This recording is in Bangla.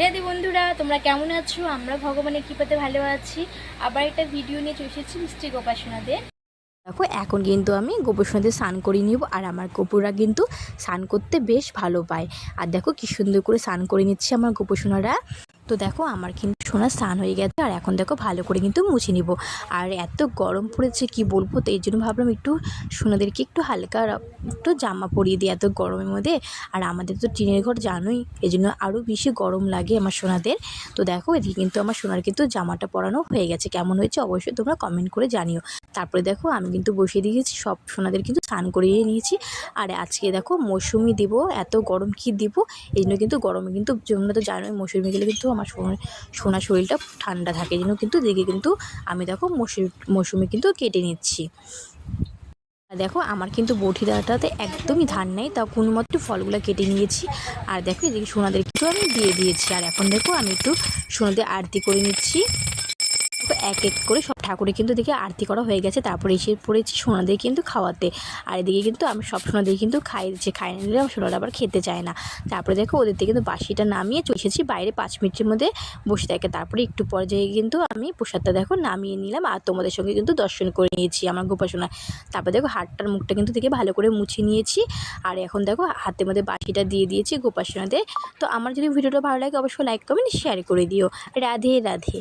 রাধে বন্ধুরা, তোমরা কেমন আছো? আমরা ভগবানের কৃপাতে ভালো আছি। আবার একটা ভিডিও নিয়ে চলে এসেছি মিষ্টি গোপাসনাদের। দেখো, এখন কিন্তু আমি গোপসোনাদের স্নান করিয়ে নিব। আর আমার গোপুরা কিন্তু স্নান করতে বেশ ভালো পায়। আর দেখো কি সুন্দর করে স্নান করে নিচ্ছে আমার গোপসোনারা। তো দেখো, আমার কিন্তু সোনা স্নান হয়ে গেছে। আর এখন দেখো ভালো করে কিন্তু মুছে নিব। আর এত গরম পড়েছে কি বলবো, তো এই জন্য ভাবলাম একটু সোনাদেরকে একটু হালকা একটু জামা পরিয়ে দিই এত গরমের মধ্যে। আর আমাদের তো টিনের ঘর জানোই, এই জন্য আরও বেশি গরম লাগে আমার সোনাদের। তো দেখো, এদিকে কিন্তু আমার সোনার কিন্তু জামাটা পরানো হয়ে গেছে। কেমন হয়েছে অবশ্যই তোমরা কমেন্ট করে জানিও। তারপরে দেখো, আমি কিন্তু বসিয়ে দিয়েছি, সব সোনাদের কিন্তু স্নান করিয়ে নিয়েছি। আর আজকে দেখো মৌসুমি দিব, এত গরম কি দিব, এই জন্য কিন্তু গরমে কিন্তু তোমরা তো জানোই মৌসুমি গেলে কিন্তু আমার সোনার শরীরটা ঠান্ডা থাকে, এই জন্য কিন্তু দেখে কিন্তু আমি দেখো মৌসুমি কিন্তু কেটে নিচ্ছি। দেখো, আমার কিন্তু বটিটাতে একদমই ধান নেই, তা কোনো মতো ফলগুলো কেটে নিয়েছি। আর দেখো, এদিকে সোনাদের কিন্তু আমি দিয়ে দিয়েছি। আর এখন দেখো, আমি একটু সোনাদের আরতি করে নিচ্ছি। এক এক করে সব ঠাকুরে কিন্তু দেখে আরতি করা হয়ে গেছে। তারপরে এসে পড়েছি সোনাদের কিন্তু খাওয়াতে। আর এদিকে কিন্তু আমি সব সোনাদের কিন্তু খাই না নিলে সোনারা আবার খেতে চায় না। তারপরে দেখো, ওদের থেকে কিন্তু বাসিটা নামিয়ে চলে এসেছি বাইরে 5 মিনিটের মধ্যে বসে থাকে। তারপরে একটু পরে যেয়ে কিন্তু আমি প্রসাদটা দেখো নামিয়ে নিলাম। আর তোমাদের সঙ্গে কিন্তু দর্শন করে নিয়েছি আমার গোপাসনা। তারপরে দেখো, হাতটার মুখটা কিন্তু থেকে ভালো করে মুছে নিয়েছি। আর এখন দেখো, হাতের মধ্যে বাসিটা দিয়ে দিয়েছি গোপাসনাদের। তো আমার যদি ভিডিওটা ভালো লাগে অবশ্যই লাইক কমেন্ট শেয়ার করে দিও। রাধে রাধে।